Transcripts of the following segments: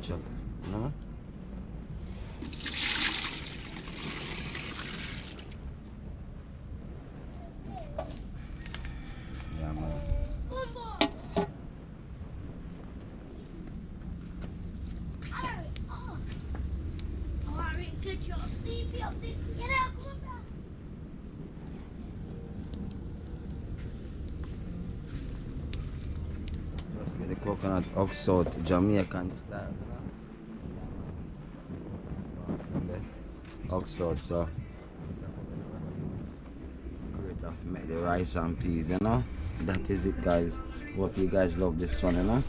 ketchup, you know? Yeah, man. Just get the coconut oxo Jamaican style, you know? Oxo, so great of make the rice and peas, you know? That is it, guys. Hope you guys love this one, you know?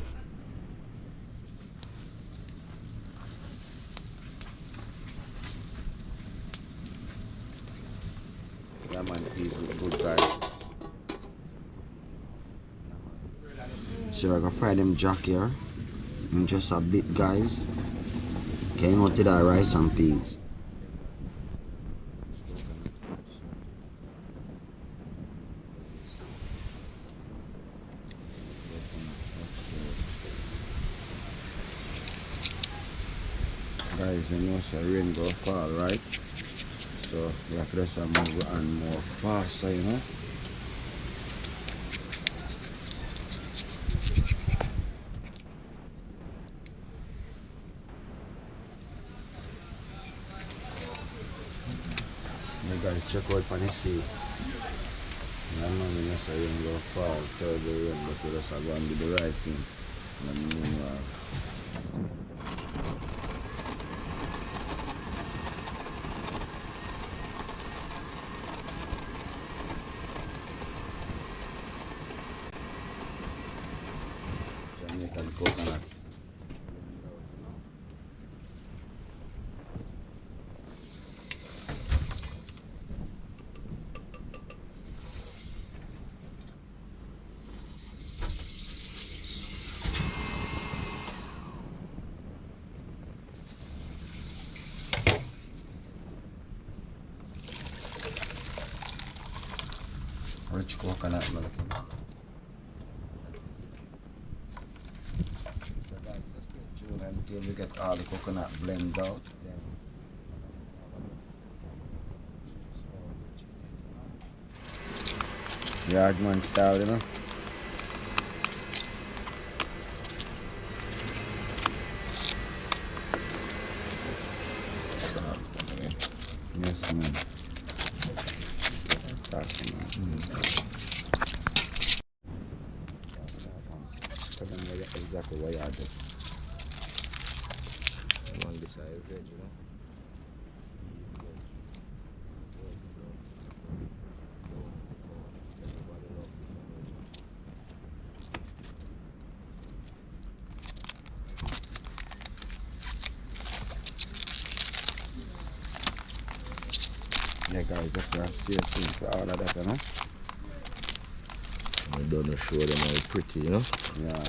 Yeah, man, peas look good, guys. So we're gonna fry them jack here in just a bit, guys. Came out to that rice and peas. Guys, you know, so rain go fall, right? So we have to just move on more faster, you know. You guys check out on the sea. Yeah, man, you know, so rain go fall, third the rain, but we just have to do the right thing. And meanwhile, Jamaican coconut. Rich coconut milk. You know? So guys, just stay tuned until we get all the coconut blend out. Yardman style, you know. Yes, man. Tell them exactly what you do. You want this side veg, you know. Yeah, guys, that's the straight thing for all of that, you know. I don't show them how pretty, you know. Yeah.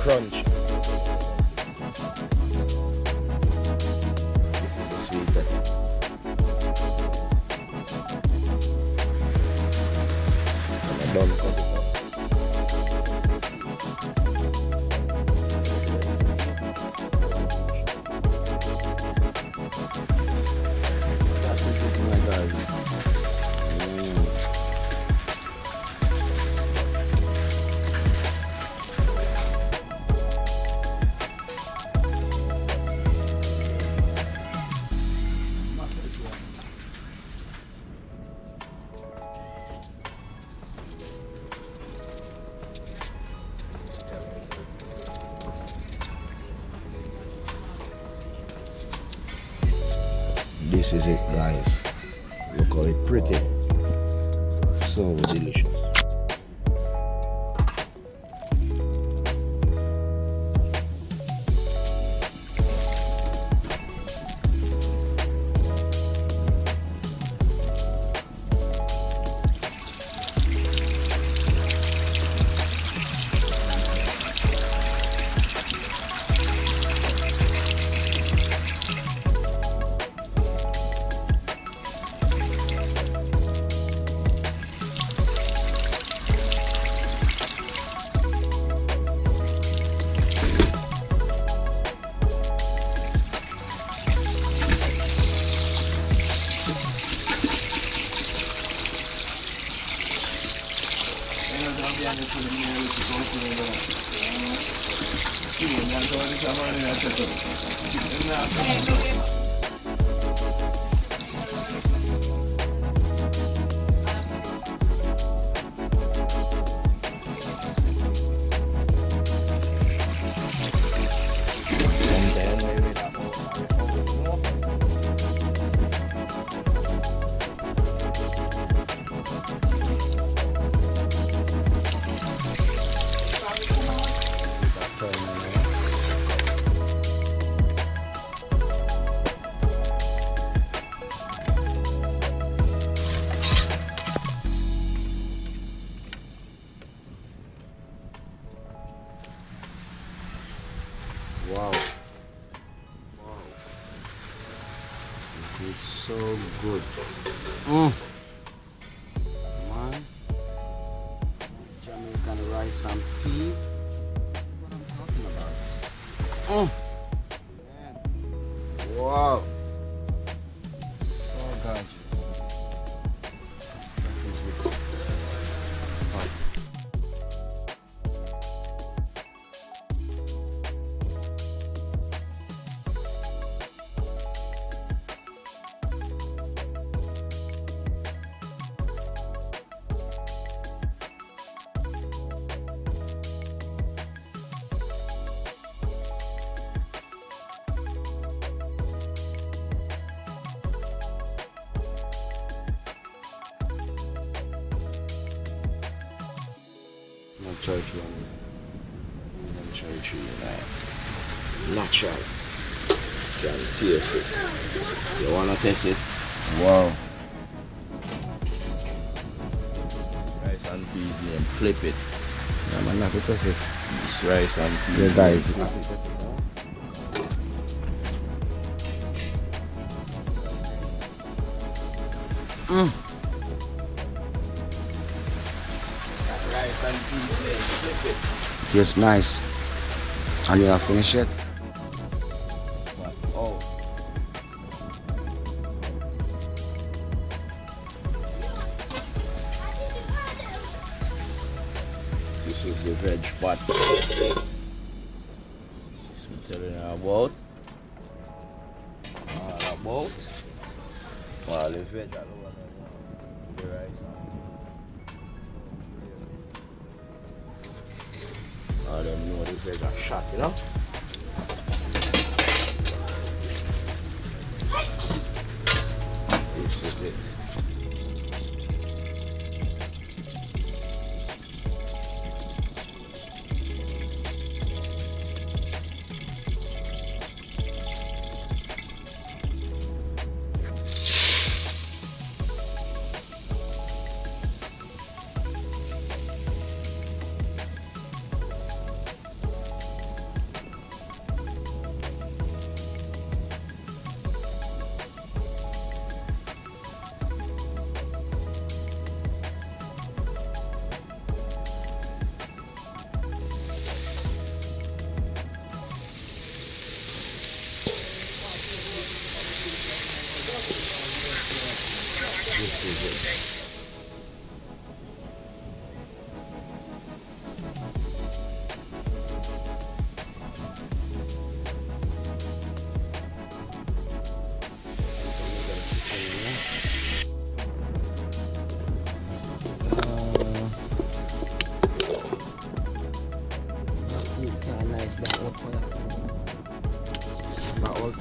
crunch. This is the sweeter. And I don't cut it up. That's it, my guys. This is it, guys. Look how it's pretty. So delicious. Wow. Wow. It's so good. Man. It's Jamaican rice and peas. That's what I'm talking about. Man. Wow. So gorgeous. That is it. Hot. No church one. No church, natural. Can taste it. You wanna taste it? Wow. Rice and peas name, flip it. Yeah, man, not because it. This rice and peas. Yeah, guys. Rice and peas name, flip it. Tastes nice. And you have finished it? What? Oh. This is the veg pot. This I'm telling you about. All the veg all over the rice. All them know the veg are shot, you know? This is it.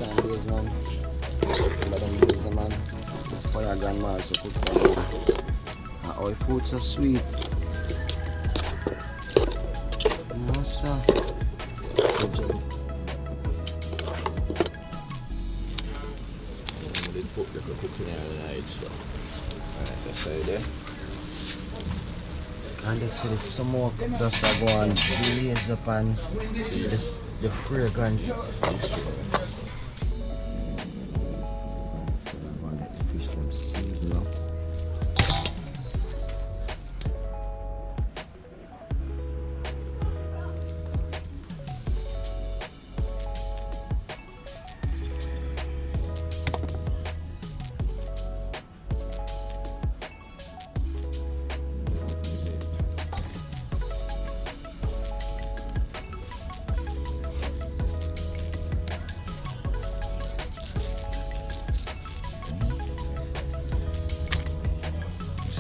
time days, man. But them days, man. Fire grandma also cook for them. And all food so sweet. Massa. Good job. They put the cooking in the night, so. Alright, that's how there. And they see the smoke just go and blaze up and this, the fragrance. So I'm gonna let the fish them season up.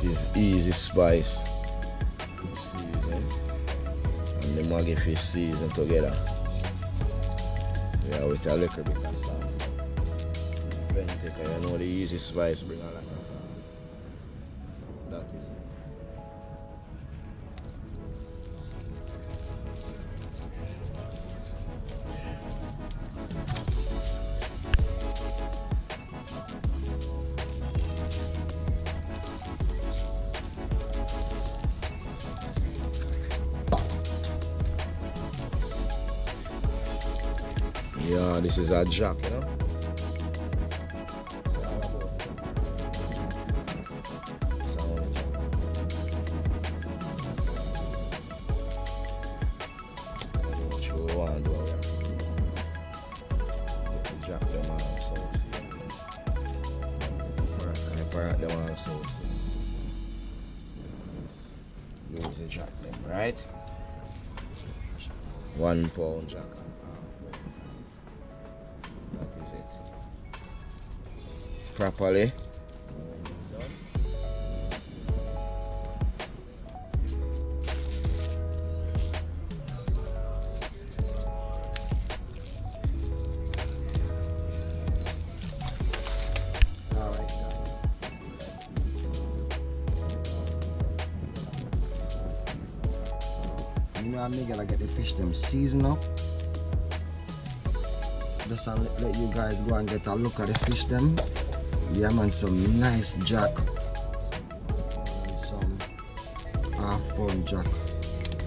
This is easy spice. Season. And the Maggi fish season together. Yeah, with a little bit of salt. Plenty, because you know the easy spice bring a lot of salt. That is it. Yeah, this is a jack, you know. What you want to do? Get the jack them on so I parrot them on so use the jack them, right? 1 pound jack. That is it. Properly. Alright, you know I'm gonna get the fish them season up. Just let you guys go and get a look at the fish them. Yeah man, some nice jack and some half-pound jack.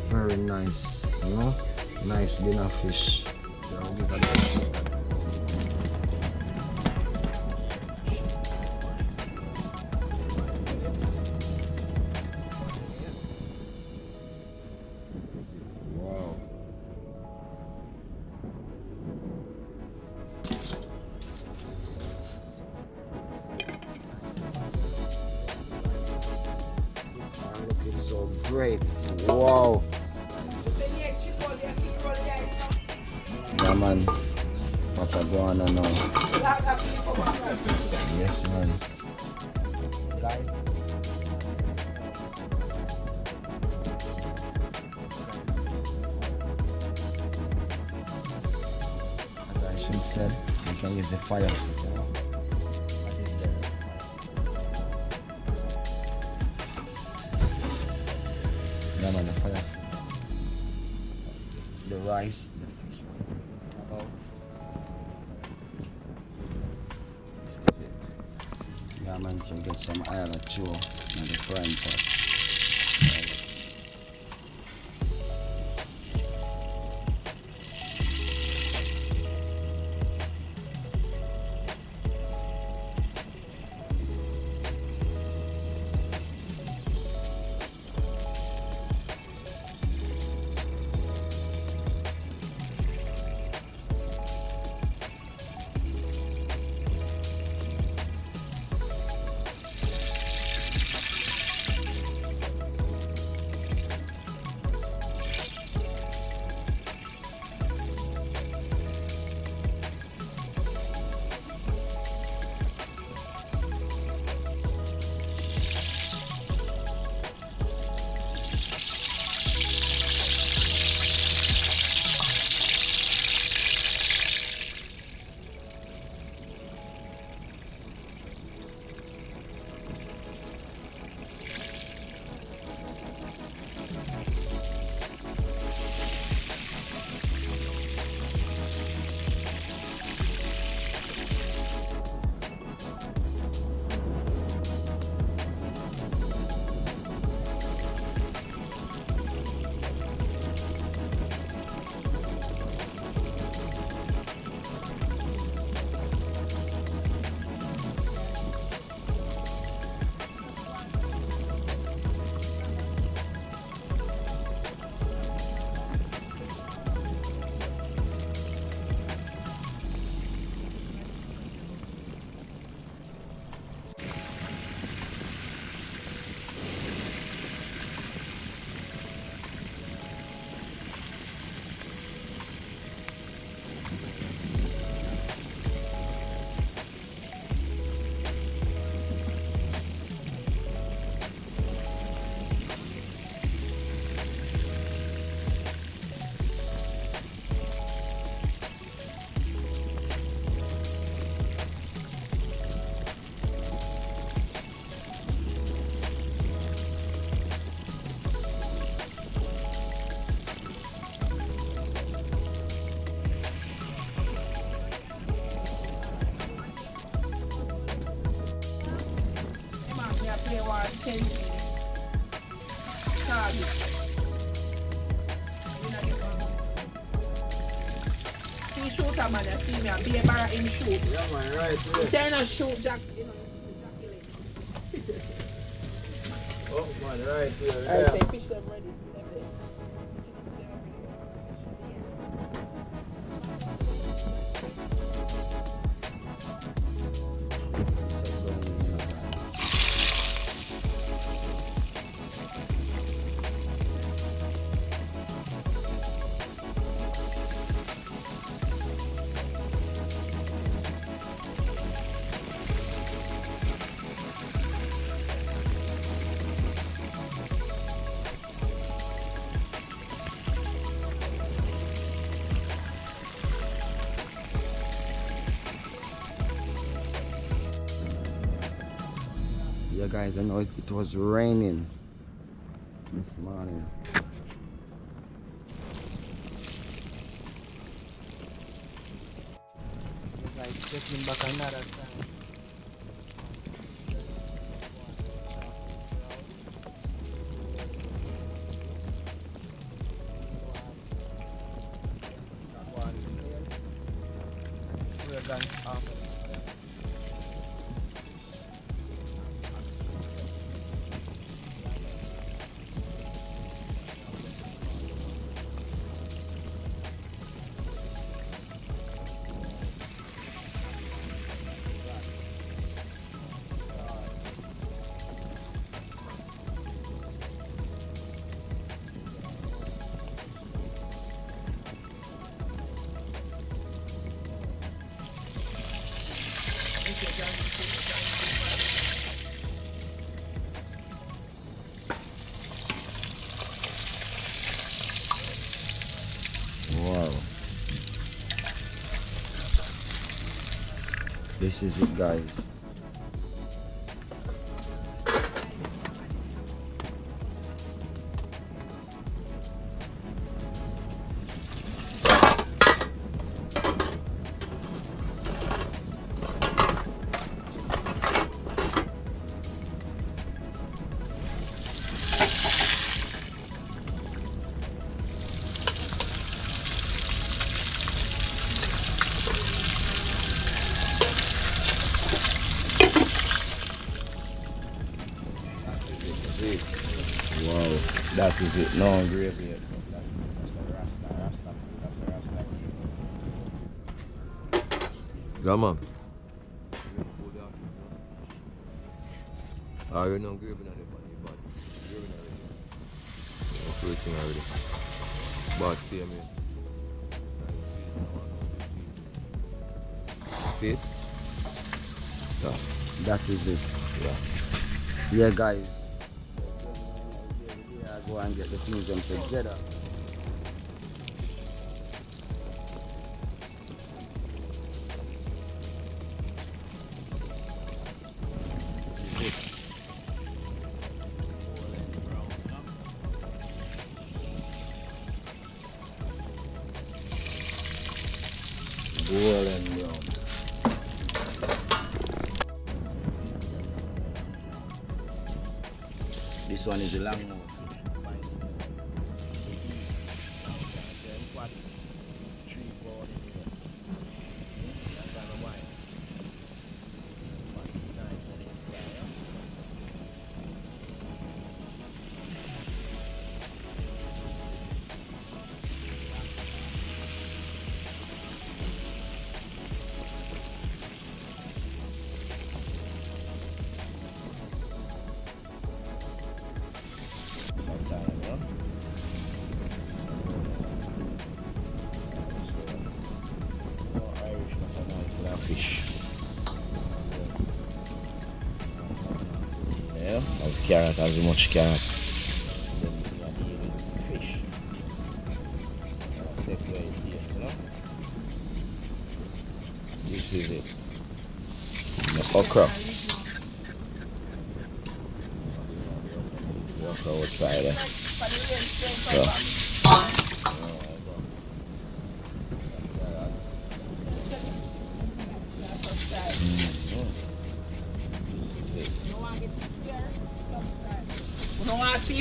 Very nice, you know, nice dinner fish. Yeah, I'll give a look. Wow. Looking so great. Wow. Yeah man. Papa Guana now. Yes man. Guys. As I should said, you can use the fire stick. Yeah man, the fire stick. The rice, the fish. About. This is it. Yeah man, so get some oil and chew in the frying pot. Mackenzie, Target. See shoot a man, you see me, and be a bar him shoot. Yeah, man, right He there. say no shoot Jack, you know, Oh, man, right here. I Yeah. say fish them ready. Them there. Yeah, guys, I know it was raining this morning. Guys, checking back another time. Wow. This is it, guys. Wow, that is it. No gravy yet. Yeah, man. You know gravy on the money, but gravy already. Everything already. But see me. Fit? Yeah. That is it. Yeah. Yeah, guys. Yeah, go and get the things them together. Golden brown. This one is a long one. Fish. Yeah, of carrot, as much carrot. Then you are dealing with fish. Take where it is, you know? This is it. The okra. The okra outside there. So.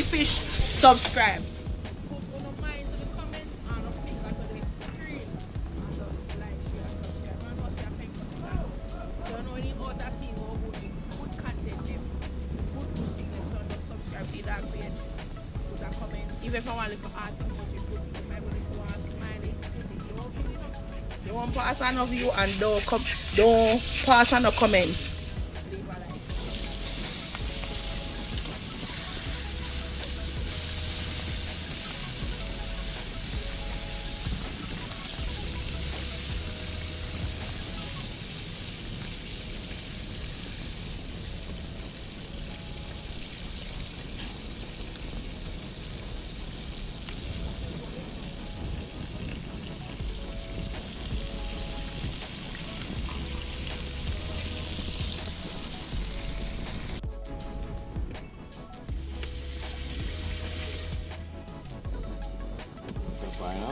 fish, subscribe. Put on the mind to the comment and the finger to the screen. And just like, share, subscribe. And also your pen subscribe. You know any other thing or good content them. Good thing them. So just subscribe to that page. Put a comment. Even if you want to look at emoji, put it. Maybe if you want to smiley, put it. You want to you know. You want to pass on a view and don't pass on a comment. Leave a like. Fine,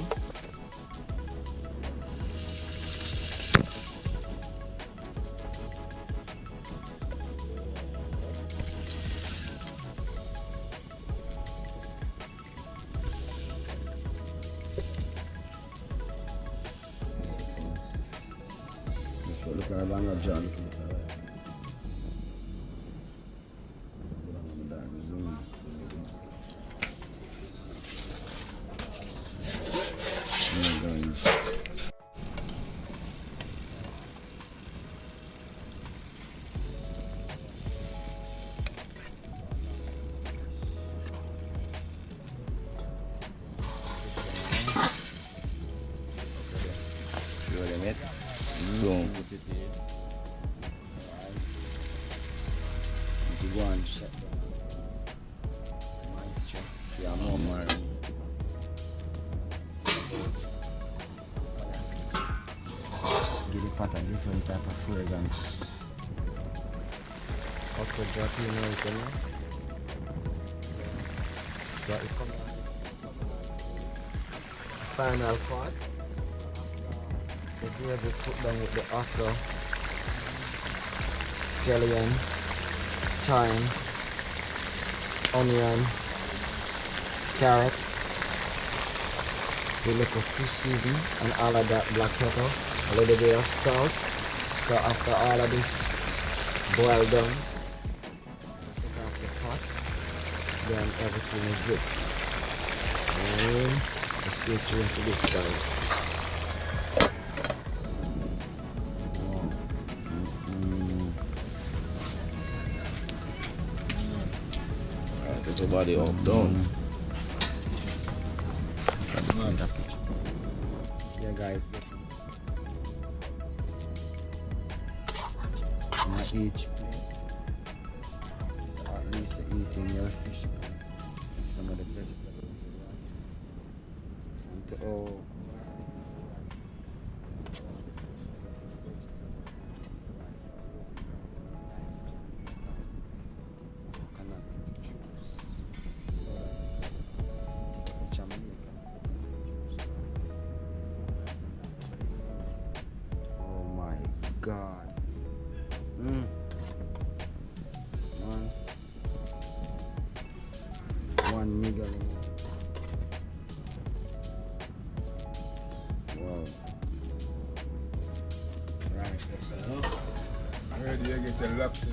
look at longer John. Boom. Go and shut down. Maestro. Yeah, more man. Give the pot a different type of fragrance. Okay, drop in right there. So it comes final part. The gravy put down with the okra, scallion, thyme, onion, carrot, the little fish season and all of that black pepper, a little bit of salt. So after all of this boiled down, take off the pot, then everything is it. And stay tuned to this, guys. Get your body all done. Yeah, guys. Now each plate, at least eating your fish, some of the vegetables, and to all. God. One nigga. Wow. Right. Where do you get your lobster?